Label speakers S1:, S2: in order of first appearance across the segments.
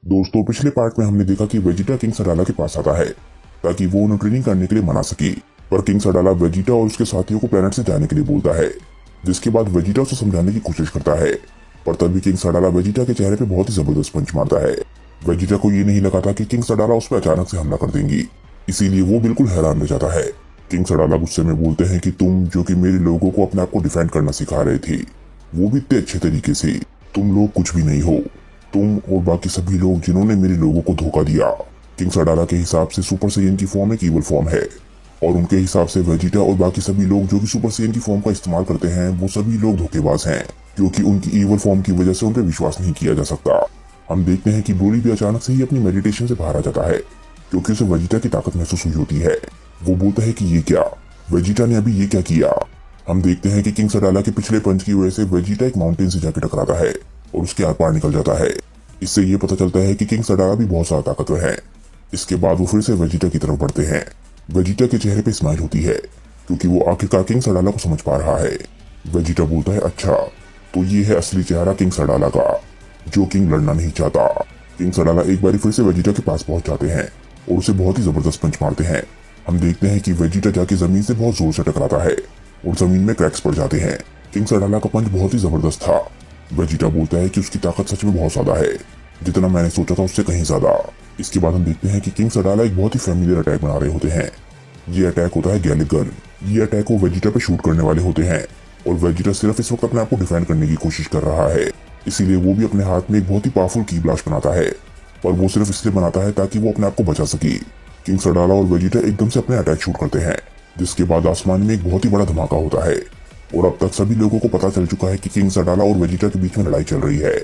S1: दोस्तों, पिछले पार्ट में हमने देखा कि वेजिटा किंग सडाला के पास आता है ताकि वो उन्हें ट्रेनिंग करने के लिए मना सके, पर किंग सडाला वेजिटा और उसके साथियों को प्लेनेट से जाने के लिए बोलता है, जिसके बाद वेजिटा उसे समझाने की कोशिश करता है। पर तभी किंग सडाला वेजिटा के चेहरे पे बहुत ही जबरदस्त पंच मारता है। वेजिटा को ये नहीं लगा था कि किंग सडाला उस पर अचानक से हमला कर देंगी, इसीलिए वो बिल्कुल हैरान रह जाता है। किंग सडाला गुस्से में बोलते हैं कि तुम जो कि मेरे लोगों को अपने आप को डिफेंड करना सिखा रहे थे, वो भी इतने अच्छे तरीके से, तुम लोग कुछ भी नहीं हो। तुम और बाकी सभी लोग जिन्होंने मेरे लोगों को धोखा दिया। किंग सडाला के हिसाब से सुपर सैयन की फॉर्म एक ईवल फॉर्म है, और उनके हिसाब से वेजिटा और बाकी सभी लोग जो कि सुपर सैयन की फॉर्म का इस्तेमाल करते हैं, वो सभी लोग धोखेबाज हैं, क्योंकि उनकी ईवल फॉर्म की वजह से उन पर विश्वास नहीं किया जा सकता। हम देखते हैं कि ब्रोली भी अचानक से ही अपनी मेडिटेशन से बाहर आ जाता है, क्योंकि उसे वेजिटा की ताकत महसूस हुई होती है। वो बोलता है कि ये क्या, वेजिटा ने अभी ये क्या किया। हम देखते हैं कि किंग सडाला के पिछले पंच की वजह से वेजिटा एक माउंटेन से जाकर टकराता है और उसके आर पार निकल जाता है। इससे ये पता चलता है कि किंग सडाला भी बहुत ज्यादा ताकतवर है। इसके बाद वो फिर से वेजिटा की तरफ बढ़ते हैं। वेजिटा के चेहरे पे स्माइल होती है, क्योंकि वो आखिरकार किंग सडाला को समझ पा रहा है। वेजिटा बोलता है, अच्छा तो ये है असली चेहरा किंग सडाला का, जो किंग लड़ना नहीं चाहता। किंग सडाला एक बार फिर से वेजिटा के पास पहुंच जाते हैं और उसे बहुत ही जबरदस्त पंच मारते हैं। हम देखते हैं कि वेजिटा जाके जमीन से बहुत जोर से टकराता है और जमीन में क्रैक्स पड़ जाते हैं। किंग सडाला का पंच बहुत ही जबरदस्त था। वेजिटा बोलता है कि उसकी ताकत सच में बहुत ज्यादा है, जितना मैंने सोचा था उससे कहीं ज्यादा। इसके बाद हम देखते हैं कि किंग सडाला एक बहुत ही फेमिलियर अटैक बना रहे होते हैं। ये अटैक होता है गैलिक गन। ये अटैक वो वेजिटा पे शूट करने वाले होते हैं, और वेजिटा सिर्फ इस वक्त अपने आप को डिफेंड करने की कोशिश कर रहा है, इसीलिए वो भी अपने हाथ में एक बहुत ही पावरफुल की ब्लास्ट बनाता है, पर वो सिर्फ इसलिए बनाता है ताकि वो अपने आप को बचा सके। किंग सडाला और वेजिटा एकदम से अपने अटैक शूट करते हैं, जिसके बाद आसमान में एक बहुत ही बड़ा धमाका होता है, और अब तक सभी लोगों को पता चल चुका है कि किंग सडाला और वेजिटा के बीच में लड़ाई चल रही है।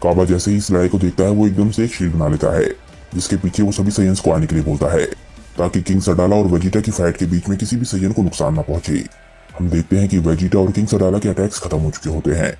S1: काबा जैसे ही इस लड़ाई को देखता है, वो एकदम से एक शील्ड बना लेता है, जिसके पीछे वो सभी सैयन्स को आने के लिए बोलता है, ताकि किंग सडाला और वेजिटा की फाइट के बीच में किसी भी सैयन को नुकसान न पहुंचे। हम देखते हैं कि वेजिटा और किंग सडाला के अटैक्स खत्म हो चुके होते हैं।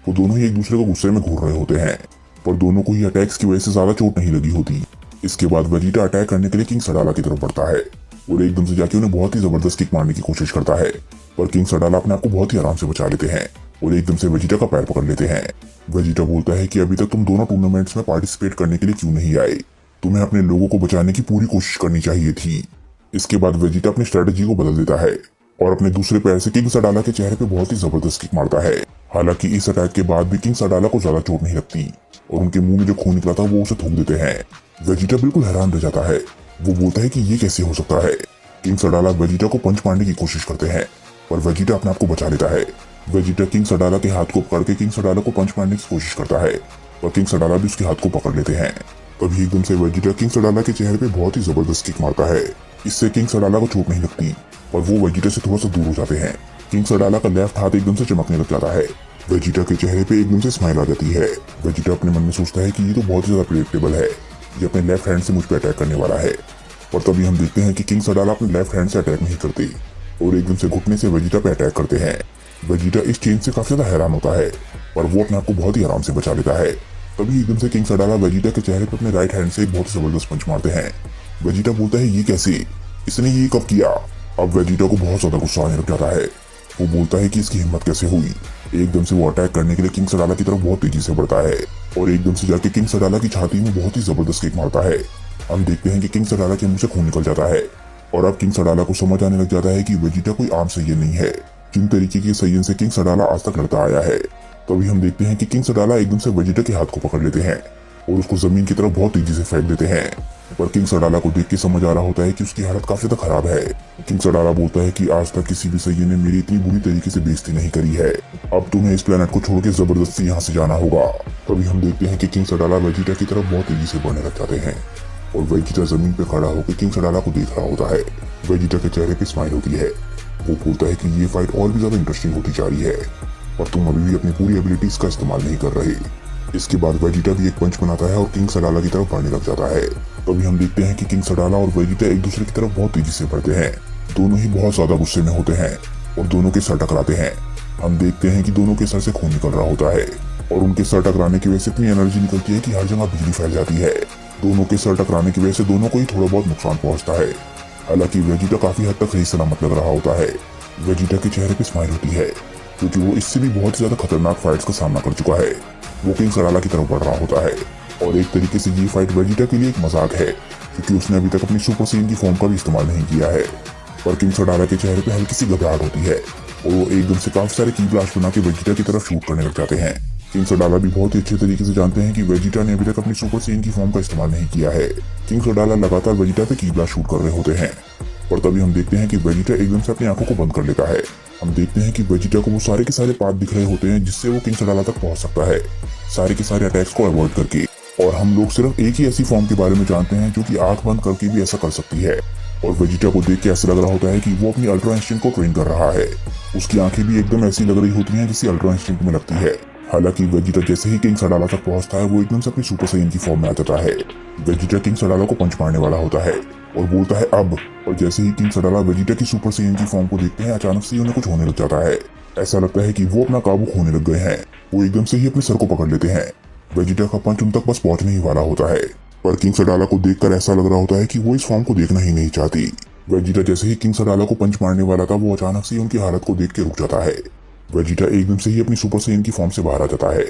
S1: वो दोनों ही एक दूसरे को गुस्से में घूर रहे होते हैं, पर दोनों को ही अटैक्स की वजह से ज्यादा चोट नहीं लगी होती। इसके बाद वेजिटा अटैक करने के लिए किंग सडाला की तरफ बढ़ता है और एकदम से जाके उन्हें बहुत ही जबरदस्त किक मारने की कोशिश करता है, पर किंग सडाला अपने आप को बहुत ही आराम से बचा लेते हैं और एकदम से वेजिटा का पैर पकड़ लेते हैं। वेजिटा बोलता है कि अभी तक तुम दोनों टूर्नामेंट्स में पार्टिसिपेट करने के लिए क्यों नहीं आए, तुम्हें अपने लोगों को बचाने की पूरी कोशिश करनी चाहिए थी। इसके बाद वेजिटा अपनी स्ट्रेटेजी को बदल देता है और अपने दूसरे पैर से किंग सडाला के चेहरे पे बहुत ही जबरदस्त किक मारता है। हालांकि इस अटैक के बाद भी किंग सडाला को ज्यादा चोट नहीं लगती और उनके मुंह में जो खून निकला था वो उसे थूक देते हैं। वेजिटा बिल्कुल हैरान रह जाता है। वो बोलता है कि ये कैसे हो सकता है। किंग सडाला वेजिटा को पंच मारने की कोशिश करते हैं, पर वेजिटा अपने आप को बचा लेता है। वेजिटा किंग सडाला के हाथ को पकड़ के किंग सडाला को पंच मारने की कोशिश करता है, पर किंग सडाला भी उसके हाथ को पकड़ लेते हैं। तभी एकदम से वेजिटा किंग सडाला के चेहरे पे बहुत ही जबरदस्त किक मारता है। इससे किंग सडाला को चोट नहीं लगती, पर वो वेजिटा से थोड़ा सा दूर हो जाते हैं। किंग सडाला का लेफ्ट हाथ एकदम से चमकने लग जाता है। वेजिटा के चेहरे पे एकदम से स्माइल आ जाती है। वेजिटा अपने मन में सोचता है कि ये तो बहुत ही ज्यादा प्रेडिक्टेबल है, ये अपने लेफ्ट हैंड से मुझ पर अटैक करने वाला है। और तभी हम देखते हैं कि किंग सडाला अपने लेफ्ट हैंड से अटैक नहीं करते और एकदम से घुटने से वेजिटा पे अटैक करते हैं। वेजिटा इस चेंज से काफी ज्यादा हैरान होता है, पर वो अपने आप को बहुत ही आराम से बचा लेता है। तभी एकदम से किंग सडाला वेजिटा के चेहरे पर अपने राइट हैंड से एक बहुत ही जबरदस्त पंच मारते हैं। वेजिटा बोलता है, ये कैसे, इसने ये कब किया। अब वेजिटा को बहुत ज्यादा गुस्सा आने लग जाता है। वो बोलता है कि इसकी हिम्मत कैसे हुई। एकदम से वो अटैक करने के लिए किंग सडाला की तरफ बहुत तेजी से बढ़ता है और एकदम से जाके किंग सडाला की छाती में बहुत ही जबरदस्त किक मारता है। हम देखते हैं कि किंग सडाला के मुंह से खून निकल जाता है और अब किंग सडाला को समझ आने लग जाता है कि वेजिटा कोई आम सैयन नहीं है, जिन तरीके के सैयन से किंग सडाला आज तक लड़ता आया है। तभी हम देखते हैं कि किंग सडाला एकदम से वेजिटा के हाथ को पकड़ लेते हैं और उसको जमीन की तरफ बहुत तेजी से फेंक देते हैं। पर किंग सडाला को देख के समझ आ रहा होता है कि उसकी हालत काफी ज्यादा खराब है। किंग सडाला बोलता है कि आज तक किसी भी सैयन ने मेरी इतनी बुरी तरीके से बेइज्जती नहीं करी है, अब तुम्हें इस प्लेनेट को छोड़ के जबरदस्ती यहाँ से जाना होगा। तभी हम देखते हैं कि किंग सडाला वेजिटा की तरफ बहुत तेजी से बढ़ने लग जाते हैं और वेजिटा जमीन पे खड़ा होकर किंग सडाला को देख रहा होता है। वेजिटा के चेहरे पे स्माइल होती है। वो बोलता है कि ये फाइट और भी ज्यादा इंटरेस्टिंग होती जा रही है, पर तुम अभी भी अपनी पूरी एबिलिटीज का इस्तेमाल नहीं कर रहे। इसके बाद वेजिटा भी एक पंच बनाता है और किंग सडाला की तरफ बढ़ने लग जाता है। तभी हम देखते हैं कि किंग सडाला और वेजिटा एक दूसरे की तरफ बहुत तेजी से बढ़ते हैं। दोनों ही बहुत ज्यादा गुस्से में होते हैं और दोनों के सर टकराते हैं। हम देखते हैं कि दोनों के सर से खून निकल रहा होता है और उनके सर टकराने की वजह से इतनी एनर्जी निकलती है कि हर जगह बिजली फैल जाती है। दोनों के सर टकराने की वजह से दोनों को ही थोड़ा बहुत नुकसान पहुंचता है। हालांकि वेजिटा काफी हद तक सही सलामत लग रहा होता है। वेजिटा के चेहरे पे स्माइल होती है, क्योंकि वो इससे भी बहुत ज्यादा खतरनाक फाइट्स का सामना कर चुका है। वो किंग सडाला की तरफ बढ़ रहा होता है और एक तरीके से ये फाइट वेजिटा के लिए एक मजाक है, क्योंकि उसने अभी तक अपनी सुपर सैयन की फॉर्म का भी इस्तेमाल नहीं किया है। पर किंग सडाला के चेहरे पे हल्की सी घबराहट होती है और वो एकदम से काफी सारे की ब्लास्ट बना के वेजिटा की तरफ शूट करने लग जाते हैं। किंग सडाला भी बहुत ही अच्छे तरीके से जानते हैं कि वेजिटा ने अभी तक अपनी सुपर सैयन की फॉर्म का इस्तेमाल नहीं किया है। किंग सडाला लगातार वेजिटा पे की ब्लास्ट शूट कर रहे होते हैं, पर तभी हम देखते हैं कि वेजिटा एकदम से अपनी आंखों को बंद कर लेता है। हम देखते हैं कि वेजिटा को वो सारे के सारे पाथ दिख रहे होते हैं जिससे वो किंग सडाला तक पहुंच सकता है, सारे के सारे अटैक्स को अवॉइड करके। और हम लोग सिर्फ एक ही ऐसी फॉर्म के बारे में जानते हैं जो कि आंख बंद करके भी ऐसा कर सकती है। और वेजिटा को देख के ऐसा लग रहा होता है कि वो अपनी अल्ट्रा इंस्टिंक्ट को ट्रेन कर रहा है। उसकी आंखें भी एकदम ऐसी लग रही होती हैं जैसी अल्ट्रा इंस्टिंक्ट में लगती है। हालांकि वेजिटा जैसे ही किंग सडाला तक पहुंचता है वो एकदम से अपनी सुपर सैयन की फॉर्म में आ जाता है। वेजिटा किंग सडाला को पंच मारने वाला होता है और बोलता है अब। और जैसे ही किंग सडाला वेजिटा की सुपर सैयन की फॉर्म को देखते हैं, अचानक से उन्हें कुछ होने लग जाता है। ऐसा लगता है कि वो अपना काबू खोने लग गए हैं। वो एकदम से ही अपने सर को पकड़ लेते हैं। वेजिटा का पंच उन तक बस पहुंचने ही वाला होता है, पर किंग सडाला को देखकर ऐसा लग रहा होता है कि वो इस फॉर्म को देखना ही नहीं चाहती। वेजिटा जैसे ही किंग सडाला को पंच मारने वाला था, वो अचानक से उनकी हालत को देख के रुक जाता है। वेजिटा एकदम से ही अपनी सुपर सैयन की फॉर्म से बाहर आ जाता है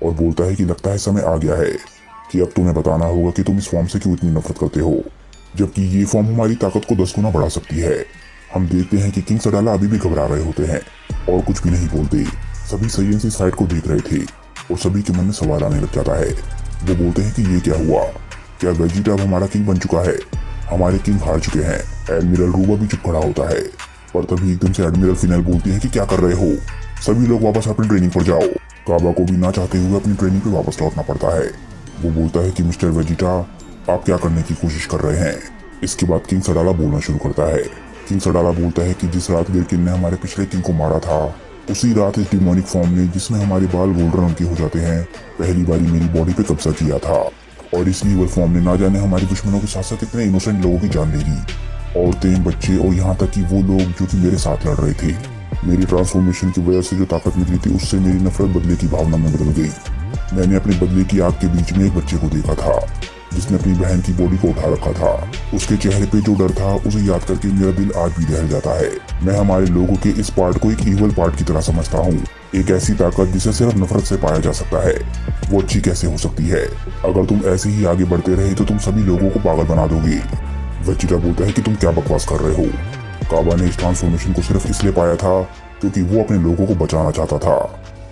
S1: और बोलता है कि लगता है समय आ गया है कि अब तुम्हें बताना होगा कि तुम इस फॉर्म से क्यों इतनी नफरत करते हो, जबकि ये फॉर्म हमारी ताकत को 10 गुना बढ़ा सकती है। हम देखते हैं कि किंग सडाला अभी भी घबरा रहे होते हैं और कुछ भी नहीं बोलते। सभी सैयन इस फाइट को देख रहे थे और सभी के मन में सवाल आने लग जाता है। वो बोलते हैं कि ये क्या हुआ, क्या वेजिटा अब हमारा किंग बन चुका है? हमारे किंग हार चुके हैं। एडमिरल रूबा भी चुप खड़ा होता है, पर तभी एकदम से एडमिरल फिनेल बोलती है कि क्या कर रहे हो, सभी लोग वापस अपनी ट्रेनिंग पर जाओ। काबा को भी ना चाहते हुए अपनी ट्रेनिंग पे वापस लौटना पड़ता है। वो बोलता है कि मिस्टर वेजिटा, आप क्या करने की कोशिश कर रहे हैं? इसके बाद किंग सडाला बोलना शुरू करता है। किंग सडाला बोलता है कि जिस रात गिरकिन ने हमारे पिछले किंग को मारा था, उसी रात इस डिमोनिक फॉर्म ने, जिसमें हमारे बाल गोल्डन रंग के हो जाते हैं, पहली बारी मेरी बॉडी पे कब्जा किया था। और इस ईवल फॉर्म ने ना जाने हमारे दुश्मनों के साथ साथ कितने इनोसेंट लोगों की जान ले ली, औरतें, बच्चे और यहाँ तक कि वो लोग जो कि मेरे साथ लड़ रहे थे। मेरी ट्रांसफॉर्मेशन की वजह से जो ताकत निकली थी, उससे मेरी नफरत बदले की भावना में बदल गई। मैंने अपने बदले की आग के बीच में एक बच्चे को देखा था जिसने अपनी बहन की बॉडी को उठा रखा था। उसके चेहरे पे जो डर था, उसे याद करके मेरा दिल आज भी दहल जाता है। मैं हमारे लोगों के इस पार्ट को एक ईवल पार्ट की तरह समझता हूँ, एक ऐसी ताकत जिसे सिर्फ नफरत से पाया जा सकता है। वो अच्छी कैसे हो सकती है? अगर तुम ऐसे ही आगे बढ़ते रहे तो तुम सभी लोगों को पागल बना दोगे। वेजिटा बोलता है कि तुम क्या बकवास कर रहे हो? काबा ने इस ट्रांसफॉर्मेशन को सिर्फ इसलिए पाया था क्योंकि वो अपने लोगों को बचाना चाहता था।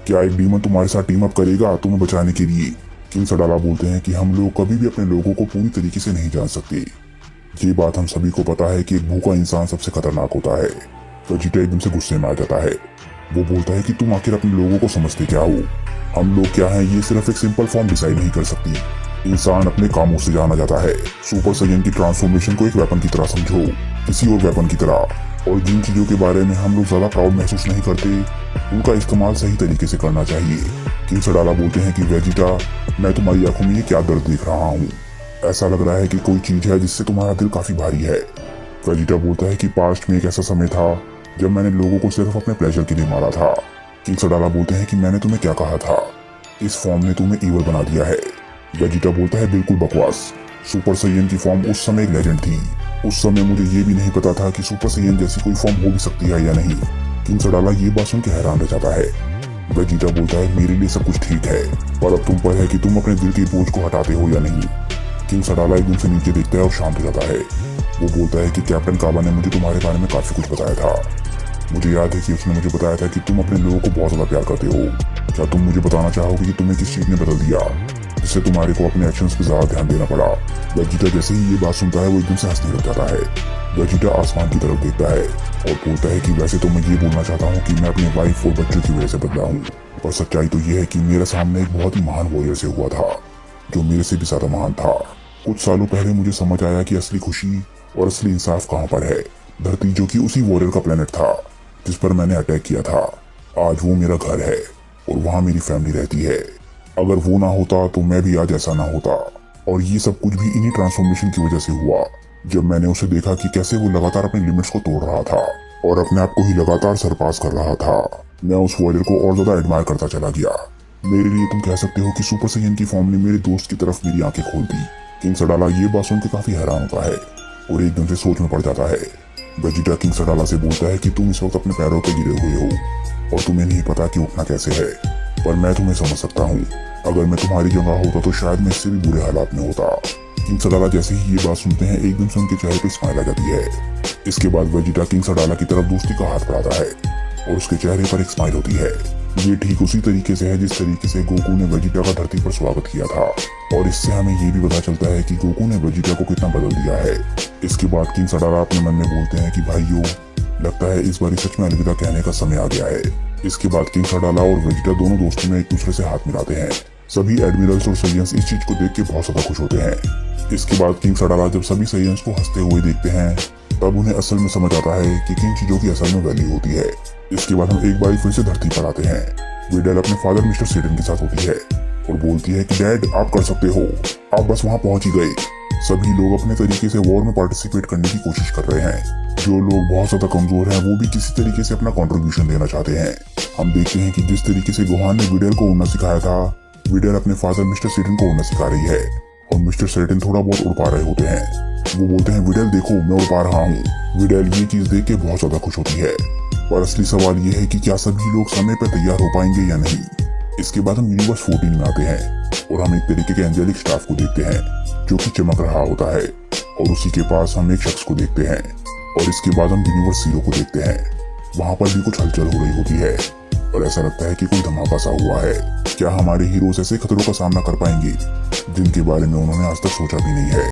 S1: क्या एक डीमन तुम्हारे साथ टीम अप करेगा तुम्हें बचाने के लिए? किंग सडाला बोलते हैं कि हम लोग कभी भी अपने लोगों को पूरी तरीके से नहीं जान सकते। ये बात हम सभी को पता है कि एक भूखा इंसान सबसे खतरनाक होता है। वेजिटा एकदम से गुस्से में आ जाता है। वो बोलता है कि तुम आखिर अपने लोगों को समझते क्या हो? हम लोग क्या हैं, ये सिर्फ एक सिंपल फॉर्म डिसाइड नहीं कर सकती। इंसान अपने कामों से जाना जाता है। सुपर सैयन की ट्रांसफॉर्मेशन को एक वेपन की तरह समझो, किसी और वेपन की तरह। और जिन चीजों के बारे में हम लोग ज्यादा प्राउड महसूस नहीं करते, उनका इस्तेमाल सही तरीके से करना चाहिए। किंग सडाला बोलते हैं कि वेजिटा, मैं तुम्हारी आंखों में ये क्या दर्द देख रहा हूँ? ऐसा लग रहा है कि कोई चीज है जिससे तुम्हारा दिल काफी भारी है। वेजिटा बोलता है कि पास्ट में एक ऐसा समय था जब मैंने लोगों को सिर्फ अपने प्लेजर के लिए मारा था। किंग सडाला बोलते हैं कि मैंने तुम्हें क्या कहा था, इस फॉर्म ने तुम्हें ईवल बना दिया है। वेजिटा बोलता है बिल्कुल बकवास। सुपर सैयन की फॉर्म उस समय एक लेजेंड थी। उस समय मुझे ये भी नहीं पता था कि सुपर सैयन जैसी कोई फॉर्म हो भी सकती है या नहीं। किंग सडाला ये बात सुन के हैरान रह जाता है। वेजिटा बोलता है मेरे लिए सब कुछ ठीक है, पर अब तुम पर है कि तुम अपने दिल के बोझ को हटाते हो या नहीं। किंग सडाला एकदम से नीचे देखता है और शांत हो जाता है। वो बोलता है कि कैप्टन काबा ने मुझे तुम्हारे बारे में काफी कुछ बताया था। मुझे याद है कि उसने मुझे बताया था कि तुम अपने लोगों को बहुत ज्यादा प्यार करते हो। क्या तुम मुझे बताना चाहोगे कि तुम्हें किस चीज ने बदल दिया जिससे तुम्हारे को अपने एक्शंस पे ज्यादा ध्यान देना पड़ा? वेजिटा जैसे ही ये बात सुनता है, वो एकदम से हंसने लग जाता है। वेजिटा आसमान की तरफ देखता है और बोलता है कि वैसे तो मैं ये बोलना चाहता हूँ कि मैं अपनी वाइफ और बच्चों की वजह से बदला हूँ, पर सच्चाई तो ये है कि मेरे सामने एक बहुत ही महान वॉरियर से हुआ था जो मेरे से भी ज्यादा महान था। कुछ सालों पहले मुझे समझ आया कि असली खुशी और असली इंसाफ कहाँ पर है। धरती, जो कि उसी वॉरियर का प्लेनेट था जिस पर मैंने अटैक किया था, आज वो मेरा घर है और वहाँ मेरी फैमिली रहती है। अगर वो ना होता तो मैं भी आज ऐसा ना होता। और ये सब कुछ भी इन्हीं ट्रांसफॉर्मेशन की वजह से हुआ। जब मैंने उसे देखा कि कैसे वो लगातार अपनी लिमिट्स को तोड़ रहा था और अपने आप को ही लगातार सरपास कर रहा था, मैं उस वॉरियर को और ज्यादा एडमायर करता चला गया। मेरे लिए तुम कह सकते हो कि सुपर सैयन की फॉर्म ने मेरे दोस्त की तरफ मेरी आंखें खोल दी। किंग सडाला ये बात सुन के काफी हैरान होता है और एकदम से सोच में पड़ जाता है। वेजिटा किंग सडाला से बोलता है कि तुम इस वक्त अपने पैरों पर गिरे हुए हो और तुम्हें नहीं पता कि उठना कैसे है, पर मैं तुम्हें समझ सकता हूँ। अगर मैं तुम्हारी जगह होता तो शायद मैं इससे भी बुरे हालात में होता। किंग सडाला जैसे ही ये बात सुनते हैं एकदम से उनके चेहरे पे स्माइल आ जाती है। इसके बाद वेजिटा किंग सडाला की तरफ दोस्ती का हाथ बढ़ाता है और उसके चेहरे पर एक स्माइल होती है। ये ठीक उसी तरीके से है जिस तरीके से गोकू ने वेजिटा का धरती पर स्वागत किया था और इससे हमें ये भी पता चलता है कि गोकू ने वेजिटा को कितना बदल दिया है। इसके बाद किंग सडाला अपने मन में बोलते हैं कि भाइयों, लगता है इस बार सच में अलविदा कहने का समय आ गया है। इसके बाद किंग सडाला और वेजिटा दोनों दोस्ती में एक दूसरे से हाथ मिलाते हैं। सभी एडमिरल्स और सैयन्स इस चीज को देख के बहुत ज्यादा खुश होते हैं। इसके बाद किंग सडाला जब सभी सैयन्स को हंसते हुए देखते हैं तब उन्हें असल में समझ आता है कि किन चीजों की असल में वैल्यू होती है। इसके बाद हम एक बार फिर से धरती पर आते हैं। विडेल अपने फादर मिस्टर सेडन के साथ होती है और बोलती है कि डैड, आप कर सकते हो, आप बस वहाँ पहुंच ही गए। सभी लोग अपने तरीके से वॉर में पार्टिसिपेट करने की कोशिश कर रहे हैं। जो लोग बहुत ज्यादा कमजोर हैं वो भी किसी तरीके से अपना कंट्रीब्यूशन देना चाहते हैं। हम देखते हैं कि जिस तरीके से गोहान ने विडेल को उड़ना सिखाया था, विडेल अपने फादर मिस्टर सेडन को उड़ना सिखा रही है और मिस्टर सेडन थोड़ा बहुत उड़ पा रहे होते हैं। वो बोलते हैं, विडेल देखो, मैं उड़ पा रहा हूँ। विडेल ये चीज देख के बहुत ज्यादा खुश होती है। पर असली सवाल ये है कि क्या सभी लोग समय पर तैयार हो पाएंगे या नहीं। इसके बाद हम यूनिवर्स 14 में आते हैं और हम एक तरीके के एंजेलिक स्टाफ को देखते हैं जो कि चमक रहा होता है और उसी के पास हम एक शख्स को देखते हैं और इसके बाद हम यूनिवर्स 0 को देखते हैं। वहाँ पर भी कुछ हलचल हो रही होती है और ऐसा लगता है कि कोई धमाका सा हुआ है। क्या हमारे हीरोज ऐसे खतरों का सामना कर पाएंगे जिनके बारे में उन्होंने आज तक सोचा भी नहीं है।